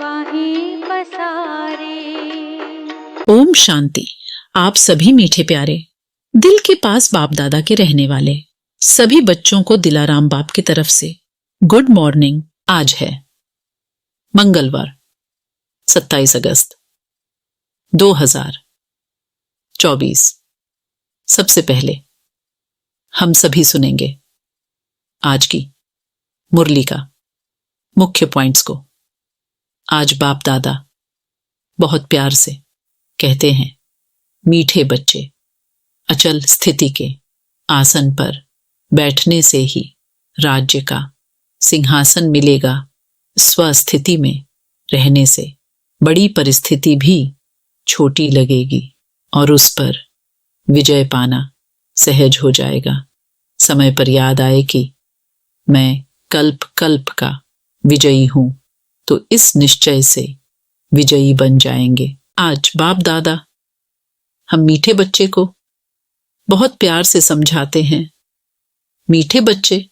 वाहें पसारे। ओम शांति। आप सभी मीठे प्यारे दिल के पास बाप दादा के रहने वाले सभी बच्चों को दिलाराम बाप की तरफ से गुड मॉर्निंग। आज है मंगलवार 27 अगस्त 2024। सबसे पहले हम सभी सुनेंगे आज की मुरली का मुख्य पॉइंट्स को। आज बाप दादा बहुत प्यार से कहते हैं, मीठे बच्चे, अचल स्थिति के आसन पर बैठने से ही राज्य का सिंहासन मिलेगा। स्वस्थिति में रहने से बड़ी परिस्थिति भी छोटी लगेगी और उस पर विजय पाना सहज हो जाएगा। समय पर याद आए कि मैं कल्प कल्प का विजयी हूं, तो इस निश्चय से विजयी बन जाएंगे। आज बाप दादा हम मीठे बच्चे को बहुत प्यार से समझाते हैं। मीठे बच्चे,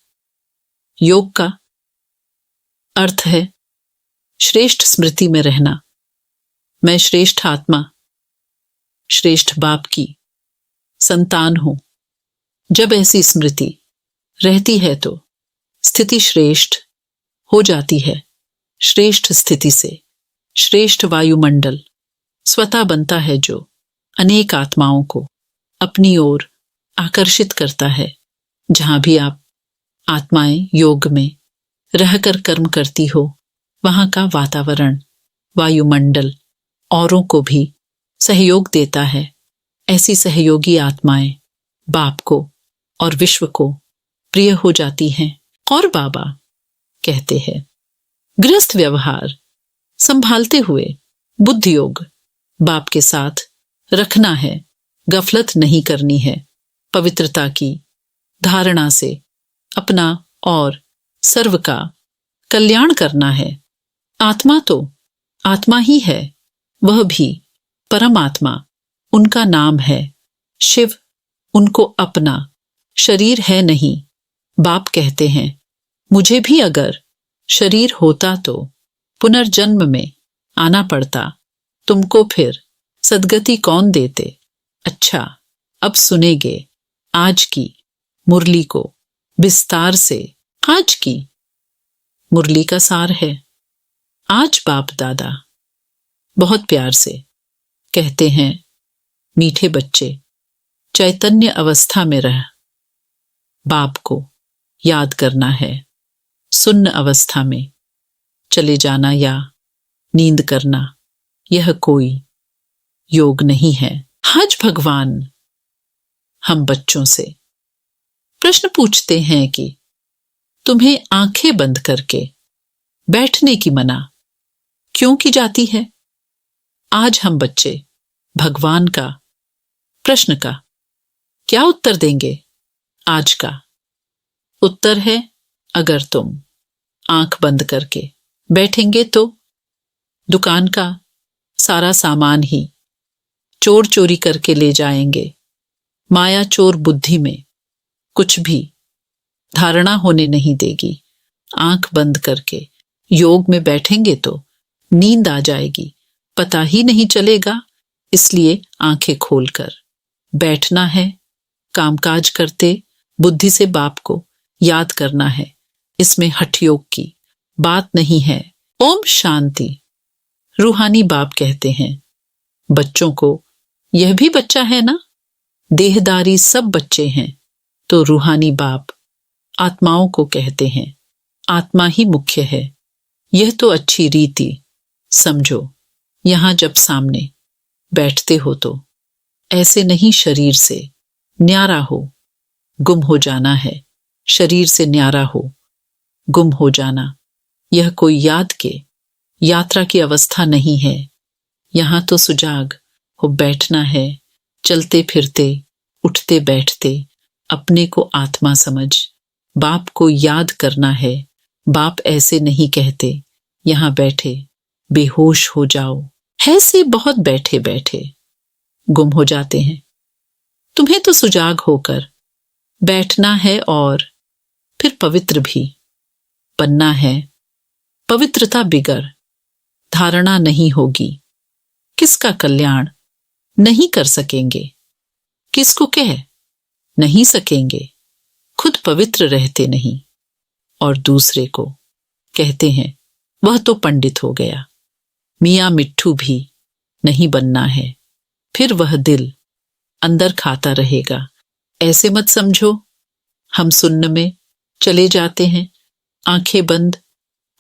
योग का अर्थ है श्रेष्ठ स्मृति में रहना। मैं श्रेष्ठ आत्मा, श्रेष्ठ बाप की संतान हूं। जब ऐसी स्मृति रहती है तो स्थिति श्रेष्ठ हो जाती है। श्रेष्ठ स्थिति से श्रेष्ठ वायुमंडल स्वतः बनता है, जो अनेक आत्माओं को अपनी ओर आकर्षित करता है। जहां भी आप आत्माएं योग में रहकर कर्म करती हो, वहां का वातावरण, वायुमंडल औरों को भी सहयोग देता है। ऐसी सहयोगी आत्माएं बाप को और विश्व को प्रिय हो जाती हैं। और बाबा कहते हैं, गृहस्थ व्यवहार संभालते हुए बुद्धि योग बाप के साथ रखना है। गफलत नहीं करनी है। पवित्रता की धारणा से अपना और सर्व का कल्याण करना है। आत्मा तो आत्मा ही है, वह भी परमात्मा उनका नाम है। शिव उनको अपना शरीर है नहीं। बाप कहते हैं, मुझे भी अगर शरीर होता तो पुनर्जन्म में आना पड़ता, तुमको फिर सद्गति कौन देते। अच्छा, अब सुनेंगे आज की मुरली को विस्तार से। आज की मुरली का सार है, आज बाप दादा बहुत प्यार से कहते हैं, मीठे बच्चे, चैतन्य अवस्था में रह बाप को याद करना है। सुन्न अवस्था में चले जाना या नींद करना, यह कोई योग नहीं है। आज भगवान हम बच्चों से प्रश्न पूछते हैं कि तुम्हें आंखें बंद करके बैठने की मना क्यों की जाती है। आज हम बच्चे भगवान का प्रश्न का क्या उत्तर देंगे। आज का उत्तर है, अगर तुम आंख बंद करके बैठेंगे तो दुकान का सारा सामान ही चोर चोरी करके ले जाएंगे। माया चोर बुद्धि में कुछ भी धारणा होने नहीं देगी। आंख बंद करके योग में बैठेंगे तो नींद आ जाएगी, पता ही नहीं चलेगा। इसलिए आंखें खोलकर बैठना है। कामकाज करते बुद्धि से बाप को याद करना है। इसमें हठ योग की बात नहीं है। ओम शांति। रूहानी बाप कहते हैं, बच्चों को यह भी बच्चा है ना। देहदारी सब बच्चे हैं, तो रूहानी बाप आत्माओं को कहते हैं, आत्मा ही मुख्य है। यह तो अच्छी रीति समझो। यहां जब सामने बैठते हो तो ऐसे नहीं शरीर से न्यारा हो गुम हो जाना है। शरीर से न्यारा हो गुम हो जाना, यह कोई याद के यात्रा की अवस्था नहीं है। यहां तो सुजाग हो बैठना है। चलते फिरते उठते बैठते अपने को आत्मा समझ बाप को याद करना है। बाप ऐसे नहीं कहते, यहां बैठे बेहोश हो जाओ। ऐसे बहुत बैठे बैठे गुम हो जाते हैं। तुम्हें तो सुजाग होकर बैठना है और फिर पवित्र भी बनना है। पवित्रता बिगर धारणा नहीं होगी, किसका कल्याण नहीं कर सकेंगे, किसको कह नहीं सकेंगे, खुद पवित्र रहते नहीं और दूसरे को कहते हैं वह तो पंडित हो गया। मियाँ मिट्ठू भी नहीं बनना है, फिर वह दिल अंदर खाता रहेगा। ऐसे मत समझो हम सुन्न में चले जाते हैं, आंखें बंद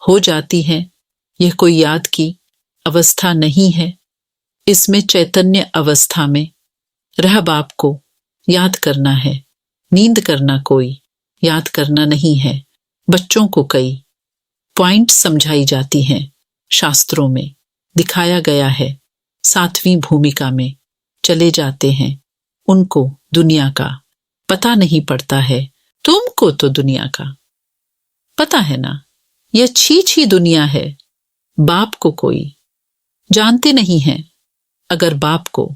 हो जाती हैं। यह कोई याद की अवस्था नहीं है, इसमें चैतन्य अवस्था में रह बाप को याद करना है। नींद करना कोई याद करना नहीं है। बच्चों को कई पॉइंट समझाई जाती हैं, शास्त्रों में दिखाया गया है। 7वीं भूमिका में चले जाते हैं, उनको दुनिया का पता नहीं पड़ता है। तुमको तो दुनिया का पता है ना, यह छी दुनिया है। बाप को कोई जानते नहीं है। अगर बाप को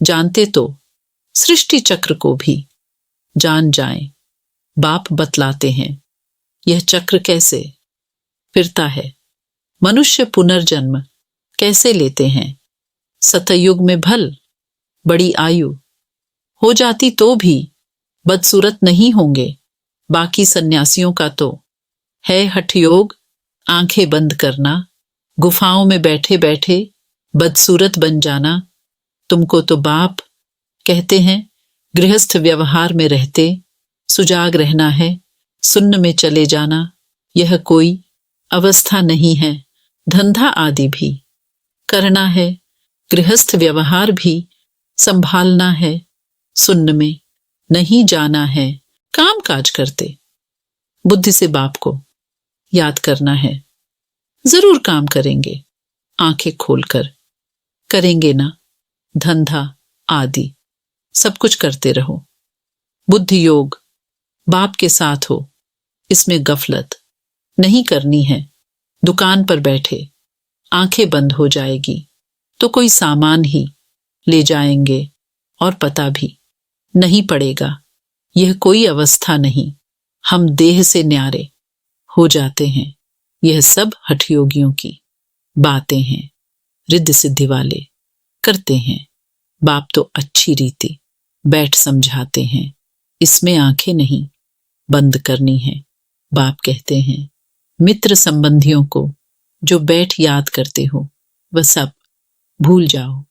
जानते तो सृष्टि चक्र को भी जान जाएं। बाप बतलाते हैं यह चक्र कैसे फिरता है, मनुष्य पुनर्जन्म कैसे लेते हैं। सतयुग में भल बड़ी आयु हो जाती तो भी बदसूरत नहीं होंगे। बाकी सन्यासियों का तो है हठयोग, आंखें बंद करना, गुफाओं में बैठे बैठे बदसूरत बन जाना। तुमको तो बाप कहते हैं गृहस्थ व्यवहार में रहते सुजाग रहना है, सुन्न में चले जाना। यह कोई अवस्था नहीं है। धंधा आदि भी करना है, गृहस्थ व्यवहार भी संभालना है, सुन्न में नहीं जाना है। काम काज करते बुद्धि से बाप को याद करना है। जरूर काम करेंगे, आंखें खोलकर करेंगे ना। धंधा आदि सब कुछ करते रहो। बुद्धि योग बाप के साथ हो, इसमें गफलत नहीं करनी है। दुकान पर बैठे आंखें बंद हो जाएगी तो कोई सामान ही ले जाएंगे और पता भी नहीं पड़ेगा। यह कोई अवस्था नहीं। हम देह से न्यारे हो जाते हैं। यह सब हठयोगियों की बातें हैं, रिद्ध सिद्धि वाले करते हैं। बाप तो अच्छी रीति बैठ समझाते हैं, इसमें आंखें नहीं बंद करनी है। बाप कहते हैं मित्र संबंधियों को जो बैठ याद करते हो वह सब भूल जाओ।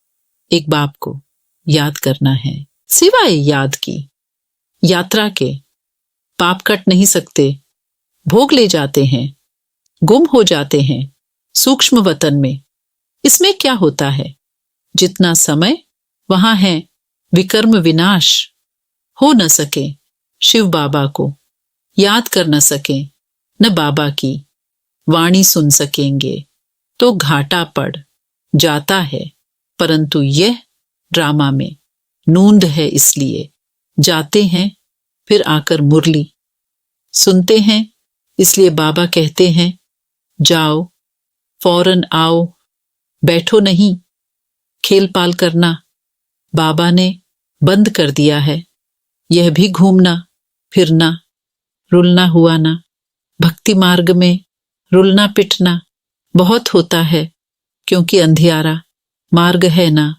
एक बाप को याद करना है। सिवाय याद की यात्रा के पाप कट नहीं सकते। भोग ले जाते हैं, गुम हो जाते हैं सूक्ष्म वतन में। इसमें क्या होता है, जितना समय वहां है विकर्म विनाश हो न सके। शिव बाबा को याद कर न सके, न बाबा की वाणी सुन सकेंगे तो घाटा पड़ जाता है। परंतु यह ड्रामा में नूंद है, इसलिए जाते हैं फिर आकर मुरली सुनते हैं। इसलिए बाबा कहते हैं जाओ फौरन आओ, बैठो नहीं खेल पाल करना। बाबा ने बंद कर दिया है यह भी घूमना फिरना, रुलना हुआ ना। भक्ति मार्ग में रुलना पिटना बहुत होता है, क्योंकि अंधियारा मार्ग है ना।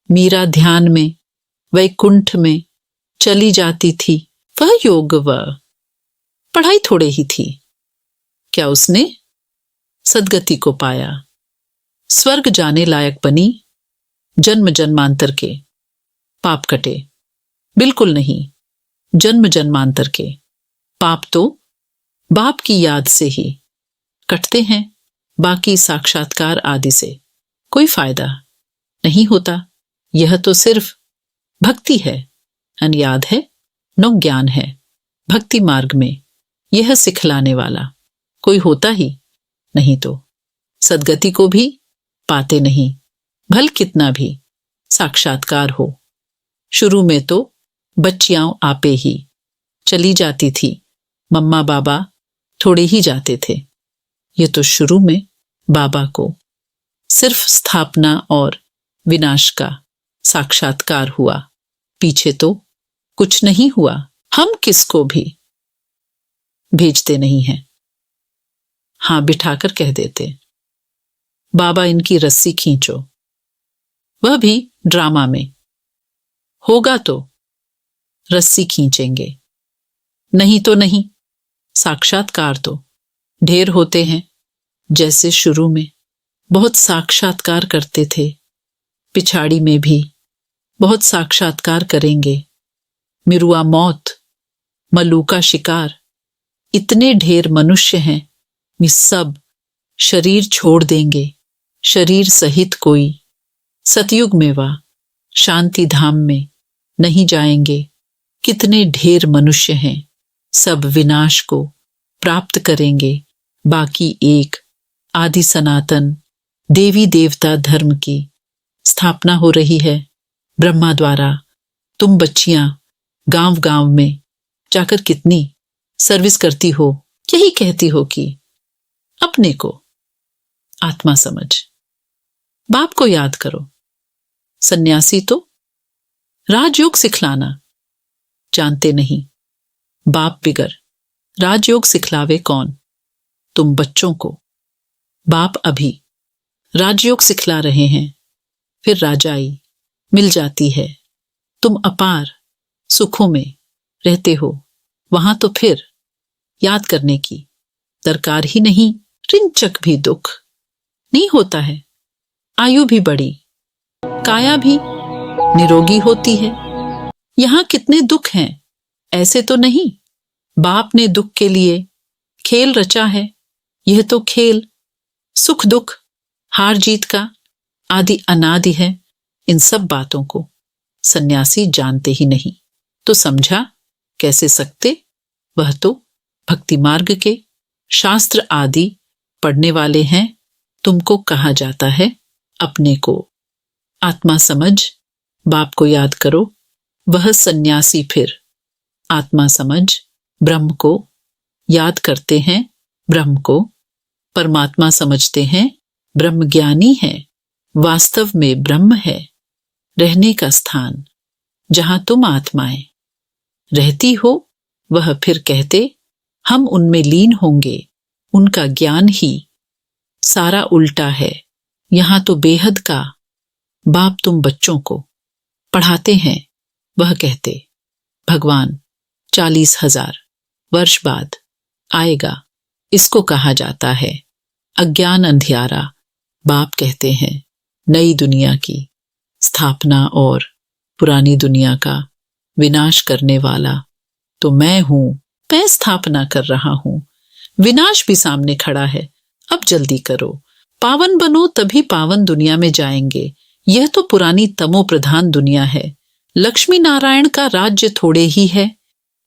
मीरा ध्यान में वैकुंठ में चली जाती थी। वह योग व पढ़ाई थोड़े ही थी, क्या उसने सदगति को पाया, स्वर्ग जाने लायक बनी। जन्म जन्मांतर के पाप कटे? बिल्कुल नहीं। जन्म जन्मांतर के पाप तो बाप की याद से ही कटते हैं, बाकी साक्षात्कार आदि से कोई फायदा नहीं होता। यह तो सिर्फ भक्ति है, अन याद है नो ज्ञान है। भक्ति मार्ग में यह सिखलाने वाला कोई होता ही नहीं तो सदगति को भी पाते नहीं, भल कितना भी साक्षात्कार हो। शुरू में तो बच्चियां आपे ही चली जाती थी, मम्मा बाबा थोड़े ही जाते थे। ये तो शुरू में बाबा को सिर्फ स्थापना और विनाश का साक्षात्कार हुआ, पीछे तो कुछ नहीं हुआ। हम किसको भी भेजते नहीं हैं, हाँ बिठाकर कह देते बाबा इनकी रस्सी खींचो, वह भी ड्रामा में। होगा तो रस्सी खींचेंगे, नहीं तो नहीं। साक्षात्कार तो ढेर होते हैं, जैसे शुरू में बहुत साक्षात्कार करते थे, पिछाड़ी में भी बहुत साक्षात्कार करेंगे। मिरुआ मौत, मलूका शिकार, इतने ढेर मनुष्य हैं, वे सब शरीर छोड़ देंगे, शरीर सहित कोई। सतयुग में वा शांति धाम में नहीं जाएंगे। कितने ढेर मनुष्य हैं, सब विनाश को प्राप्त करेंगे। बाकी एक आदि सनातन देवी देवता धर्म की स्थापना हो रही है ब्रह्मा द्वारा। तुम बच्चियां गांव गांव में जाकर कितनी सर्विस करती हो, यही कहती हो कि अपने को आत्मा समझ, बाप को याद करो। सन्यासी तो राजयोग सिखलाना जानते नहीं, बाप बिगर राजयोग सिखलावे कौन? तुम बच्चों को बाप अभी राजयोग सिखला रहे हैं, फिर राजाई मिल जाती है। तुम अपार सुखों में रहते हो, वहां तो फिर याद करने की दरकार ही नहीं। रिंचक भी दुख नहीं होता है, आयु भी बड़ी, काया भी निरोगी होती है। यहां कितने दुख हैं, ऐसे तो नहीं बाप ने दुख के लिए खेल रचा है। यह तो खेल सुख दुख हार जीत का आदि अनादि है। इन सब बातों को सन्यासी जानते ही नहीं, तो समझा कैसे सकते? वह तो भक्ति मार्ग के शास्त्र आदि पढ़ने वाले हैं। तुमको कहा जाता है अपने को आत्मा समझ, बाप को याद करो। वह सन्यासी फिर आत्मा समझ ब्रह्म को याद करते हैं, ब्रह्म को परमात्मा समझते हैं। ब्रह्म ज्ञानी है, वास्तव में ब्रह्म है रहने का स्थान, जहां तुम आत्माएं रहती हो। वह फिर कहते हम उनमें लीन होंगे। उनका ज्ञान ही सारा उल्टा है। यहां तो बेहद का बाप तुम बच्चों को पढ़ाते हैं। वह कहते भगवान 40,000 वर्ष बाद आएगा, इसको कहा जाता है अज्ञान अंधियारा। बाप कहते हैं नई दुनिया की स्थापना और पुरानी दुनिया का विनाश करने वाला तो मैं हूं, मैं स्थापना कर रहा हूं। विनाश भी सामने खड़ा है, अब जल्दी करो, पावन बनो तभी पावन दुनिया में जाएंगे। यह तो पुरानी तमो प्रधान दुनिया है। लक्ष्मी नारायण का राज्य थोड़े ही है,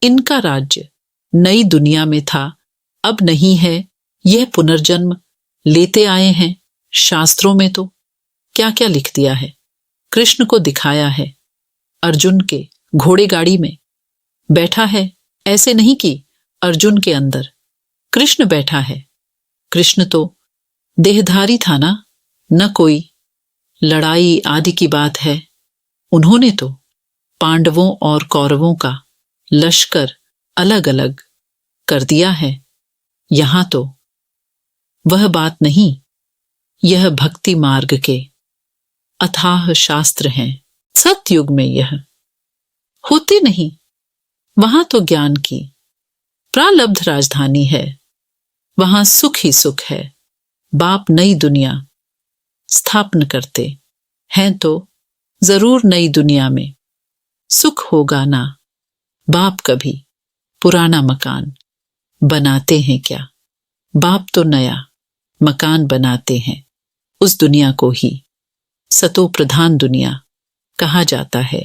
इनका राज्य नई दुनिया में था, अब नहीं है। यह पुनर्जन्म लेते आए हैं। शास्त्रों में तो क्या क्या लिख दिया है। कृष्ण को दिखाया है अर्जुन के घोड़े गाड़ी में बैठा है, ऐसे नहीं कि अर्जुन के अंदर कृष्ण बैठा है। कृष्ण तो देहधारी था ना, न कोई लड़ाई आदि की बात है। उन्होंने तो पांडवों और कौरवों का लश्कर अलग अलग कर दिया है। यहां तो वह बात नहीं, यह भक्ति मार्ग के अथाह शास्त्र हैं। सतयुग में यह होते नहीं, वहां तो ज्ञान की प्रालब्ध राजधानी है, वहां सुख ही सुख है। बाप नई दुनिया स्थापन करते हैं तो जरूर नई दुनिया में सुख होगा ना। बाप कभी पुराना मकान बनाते हैं क्या? बाप तो नया मकान बनाते हैं। उस दुनिया को ही सतो प्रधान दुनिया कहा जाता है।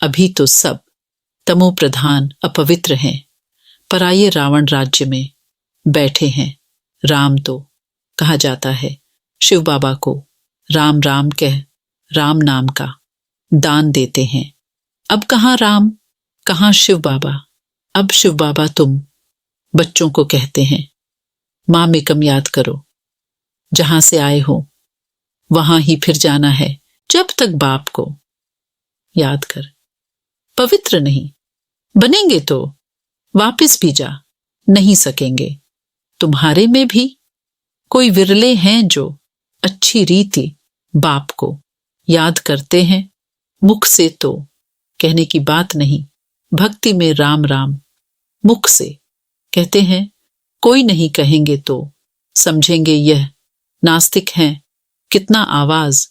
अभी तो सब तमो प्रधान अपवित्र हैं, पराये रावण राज्य में बैठे हैं। राम तो कहा जाता है शिव बाबा को राम राम कह राम नाम का दान देते हैं। अब कहाँ राम, कहाँ शिव बाबा? अब शिव बाबा तुम बच्चों को कहते हैं मां मेकम याद करो, जहां से आए हो वहां ही फिर जाना है। जब तक बाप को याद कर पवित्र नहीं बनेंगे तो वापस भी जा नहीं सकेंगे। तुम्हारे में भी कोई विरले हैं जो अच्छी रीति बाप को याद करते हैं। मुख से तो कहने की बात नहीं, भक्ति में राम राम मुख से कहते हैं। कोई नहीं कहेंगे तो समझेंगे यह नास्तिक हैं। कितना आवाज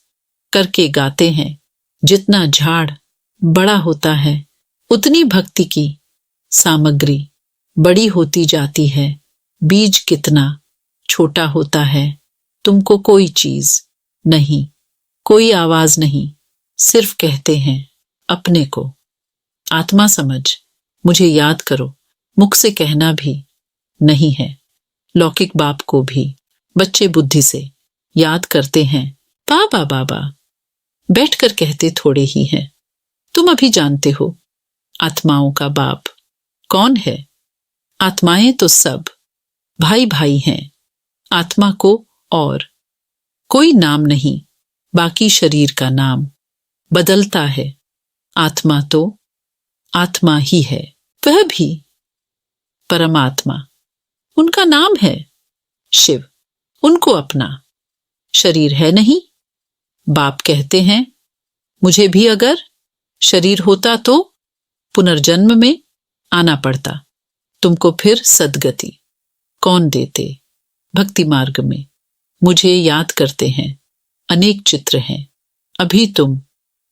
करके गाते हैं, जितना झाड़ बड़ा होता है उतनी भक्ति की सामग्री बड़ी होती जाती है। बीज कितना छोटा होता है, तुमको कोई चीज नहीं, कोई आवाज नहीं, सिर्फ कहते हैं अपने को। आत्मा समझ, मुझे याद करो, मुख से कहना भी नहीं है। लौकिक बाप को भी बच्चे बुद्धि से याद करते हैं। बाबा बाबा बैठकर कहते थोड़े ही हैं। तुम अभी जानते हो आत्माओं का बाप कौन है। आत्माएं तो सब भाई भाई हैं। आत्मा को और कोई नाम नहीं, बाकी शरीर का नाम बदलता है। आत्मा तो आत्मा ही है, वह भी परमात्मा। उनका नाम है शिव, उनको अपना शरीर है नहीं। बाप कहते हैं, मुझे भी अगर शरीर होता तो पुनर्जन्म में आना पड़ता, तुमको फिर सद्गति कौन देते। भक्ति मार्ग में मुझे याद करते हैं, अनेक चित्र हैं। अभी तुम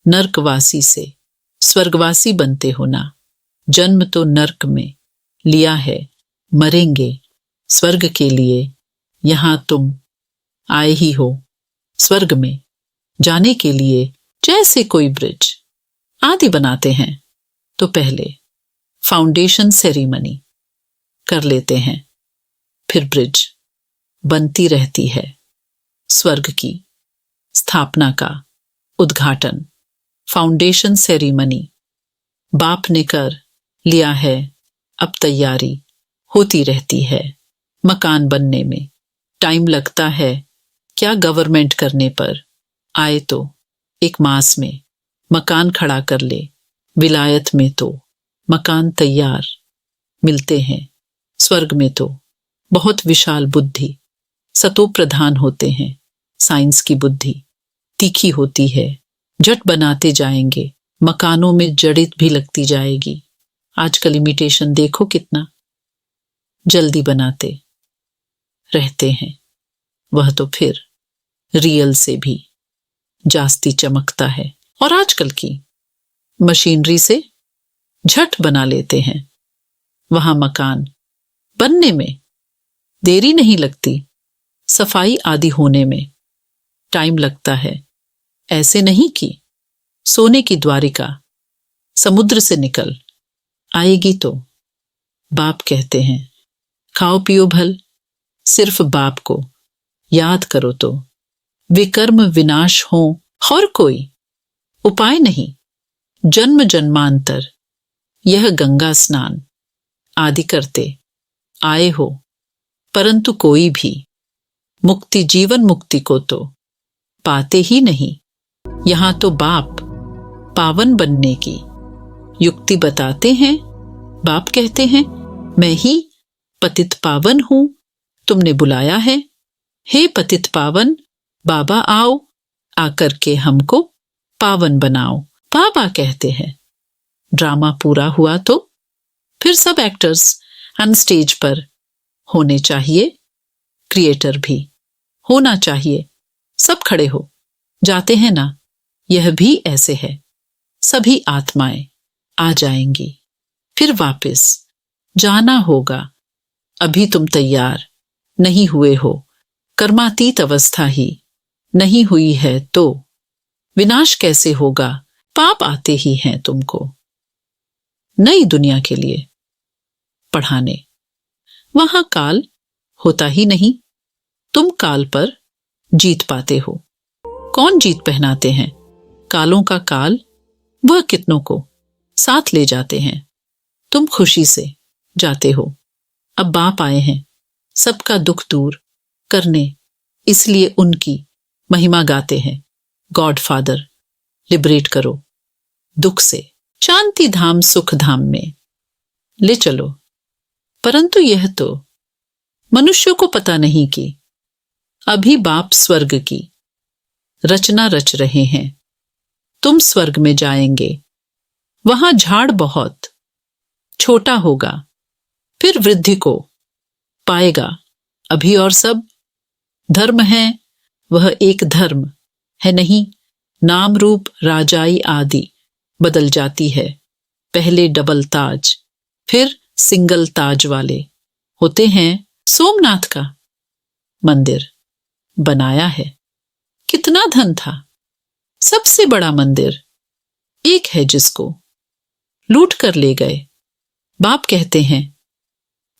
नर्कवासी से स्वर्गवासी बनते हो ना। जन्म तो नर्क में लिया है, मरेंगे स्वर्ग के लिए। यहां तुम आए ही हो स्वर्ग में जाने के लिए। जैसे कोई ब्रिज आदि बनाते हैं तो पहले फाउंडेशन सेरेमनी कर लेते हैं, फिर ब्रिज बनती रहती है। स्वर्ग की स्थापना का उद्घाटन फाउंडेशन सेरेमनी बाप ने कर लिया है। अब तैयारी होती रहती है। मकान बनने में टाइम लगता है क्या। गवर्नमेंट करने पर आए तो एक मास में मकान खड़ा कर ले। विलायत में तो मकान तैयार मिलते हैं। स्वर्ग में तो बहुत विशाल बुद्धि सतो प्रधान होते हैं। साइंस की बुद्धि तीखी होती है, झट बनाते जाएंगे। मकानों में जड़ित भी लगती जाएगी। आजकल इमिटेशन देखो कितना जल्दी बनाते रहते हैं, वह तो फिर रियल से भी जास्ती चमकता है। और आजकल की मशीनरी से झट बना लेते हैं। वहां मकान बनने में देरी नहीं लगती, सफाई आदि होने में टाइम लगता है। ऐसे नहीं कि सोने की द्वारिका समुद्र से निकल आएगी। तो बाप कहते हैं, खाओ पियो भल, सिर्फ बाप को याद करो तो विकर्म विनाश हो। और कोई उपाय नहीं। जन्म जन्मांतर यह गंगा स्नान आदि करते आए हो, परंतु कोई भी मुक्ति जीवन मुक्ति को तो पाते ही नहीं। यहां तो बाप पावन बनने की युक्ति बताते हैं। बाप कहते हैं, मैं ही पतित पावन हूं, तुमने बुलाया है। हे पतित पावन बाबा आओ, आकर के हमको पावन बनाओ। बाबा कहते हैं, ड्रामा पूरा हुआ तो फिर सब एक्टर्स ऑन स्टेज पर होने चाहिए। क्रिएटर भी होना चाहिए। सब खड़े हो जाते हैं ना। यह भी ऐसे है। सभी आत्माएं आ जाएंगी, फिर वापस जाना होगा। अभी तुम तैयार नहीं हुए हो, कर्मातीत अवस्था ही नहीं हुई है तो विनाश कैसे होगा। पाप आते ही हैं तुमको नई दुनिया के लिए पढ़ाने। वहां काल होता ही नहीं, तुम काल पर जीत पाते हो। कौन जीत पहनाते हैं कालों का काल, वह कितनों को साथ ले जाते हैं। तुम खुशी से जाते हो। अब बाप आए हैं सबका दुख दूर करने, इसलिए उनकी महिमा गाते हैं। गॉड फादर लिबरेट करो दुख से, शांति धाम सुख धाम में ले चलो। परंतु यह तो मनुष्यों को पता नहीं कि अभी बाप स्वर्ग की रचना रच रहे हैं। तुम स्वर्ग में जाएंगे, वहां झाड़ बहुत छोटा होगा, फिर वृद्धि को पाएगा। अभी और सब धर्म है, वह एक धर्म है नहीं। नाम रूप राजाई आदि बदल जाती है। पहले डबल ताज, फिर सिंगल ताज वाले होते हैं। सोमनाथ का मंदिर बनाया है। कितना धन था। सबसे बड़ा मंदिर एक है जिसको लूट कर ले गए। बाप कहते हैं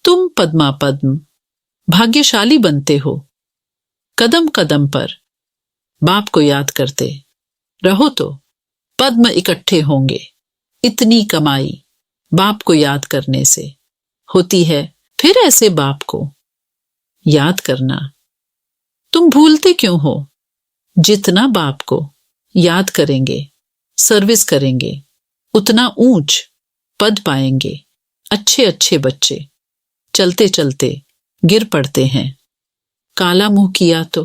तुम पद्मा पद्म भाग्यशाली बनते हो। कदम कदम पर बाप को याद करते रहो तो पद्म इकट्ठे होंगे। इतनी कमाई बाप को याद करने से होती है। फिर ऐसे बाप को याद करना तुम भूलते क्यों हो? जितना बाप को याद करेंगे, सर्विस करेंगे, उतना ऊंच पद पाएंगे। अच्छे अच्छे बच्चे चलते चलते गिर पड़ते हैं। काला मुंह किया तो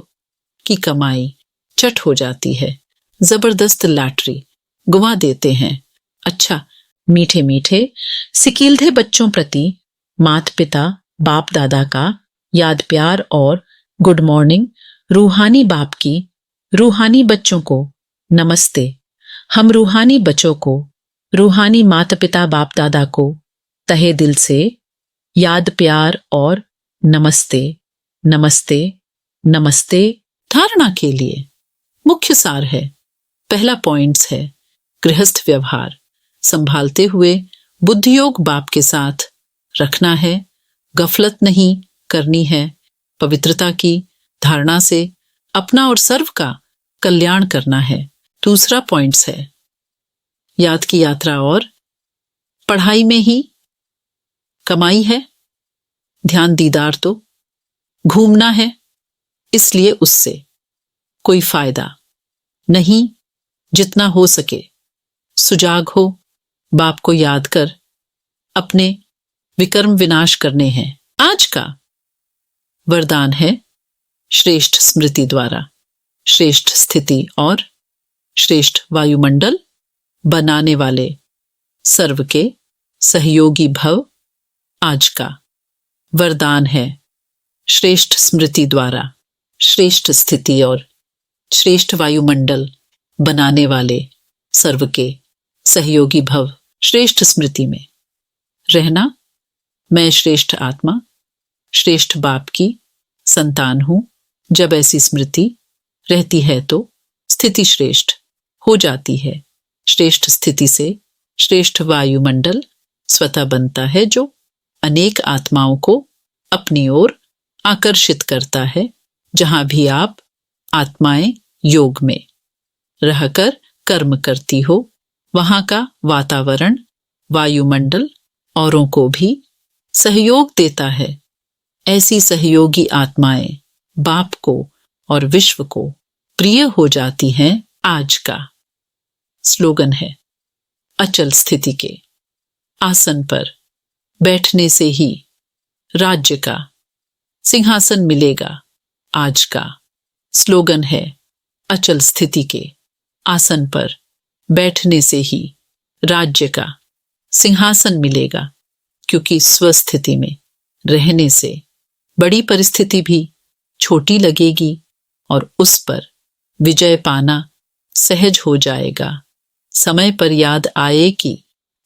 की कमाई चट हो जाती है। जबरदस्त लैटरी गुवा देते हैं। अच्छा, मीठे मीठे सिकीलधे बच्चों प्रति माता पिता बाप दादा का याद प्यार और गुड मॉर्निंग। रूहानी बाप की रूहानी बच्चों को नमस्ते। हम रूहानी बच्चों को रूहानी माता पिता बाप दादा को तहे दिल से याद प्यार और नमस्ते नमस्ते नमस्ते। धारणा के लिए मुख्य सार है। पहला पॉइंट्स है गृहस्थ व्यवहार संभालते हुए बुद्धियोग बाप के साथ रखना है। गफलत नहीं करनी है। पवित्रता की धारणा से अपना और सर्व का कल्याण करना है। दूसरा पॉइंट्स है याद की यात्रा और पढ़ाई में ही कमाई है। ध्यान दीदार तो घूमना है, इसलिए उससे कोई फायदा नहीं। जितना हो सके सुजाग हो, बाप को याद कर अपने विकर्म विनाश करने हैं। आज का वरदान है श्रेष्ठ स्मृति द्वारा श्रेष्ठ स्थिति और श्रेष्ठ वायुमंडल बनाने वाले सर्व के सहयोगी भव। आज का वरदान है श्रेष्ठ स्मृति द्वारा श्रेष्ठ स्थिति और श्रेष्ठ वायुमंडल बनाने वाले सर्व के सहयोगी भव। श्रेष्ठ स्मृति में रहना। मैं श्रेष्ठ आत्मा श्रेष्ठ बाप की संतान हूं। जब ऐसी स्मृति रहती है तो स्थिति श्रेष्ठ हो जाती है। श्रेष्ठ स्थिति से श्रेष्ठ वायुमंडल स्वतः बनता है, जो अनेक आत्माओं को अपनी ओर आकर्षित करता है। जहां भी आप आत्माएं योग में रहकर कर्म करती हो, वहां का वातावरण वायुमंडल औरों को भी सहयोग देता है। ऐसी सहयोगी आत्माएं बाप को और विश्व को प्रिय हो जाती हैं। आज का स्लोगन है अचल स्थिति के आसन पर बैठने से ही राज्य का सिंहासन मिलेगा। आज का स्लोगन है अचल स्थिति के आसन पर बैठने से ही राज्य का सिंहासन मिलेगा। क्योंकि स्वस्थिति में रहने से बड़ी परिस्थिति भी छोटी लगेगी और उस पर विजय पाना सहज हो जाएगा। समय पर याद आए कि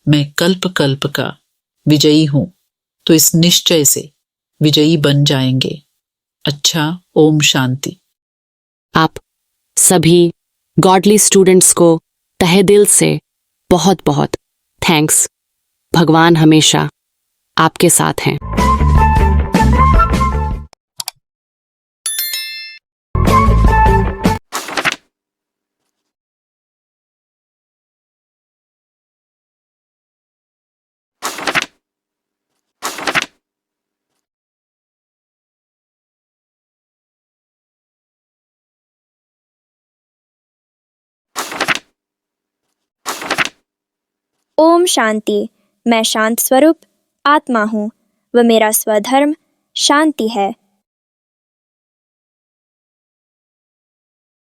मैं कल्प कल्प का विजयी हूं, तो इस निश्चय से विजयी बन जाएंगे। अच्छा, ओम शांति। आप सभी गॉडली स्टूडेंट्स को तहे दिल से बहुत बहुत थैंक्स। भगवान हमेशा आपके साथ हैं। ओम शांति। मैं शांत स्वरूप आत्मा हूँ व मेरा स्वधर्म शांति है।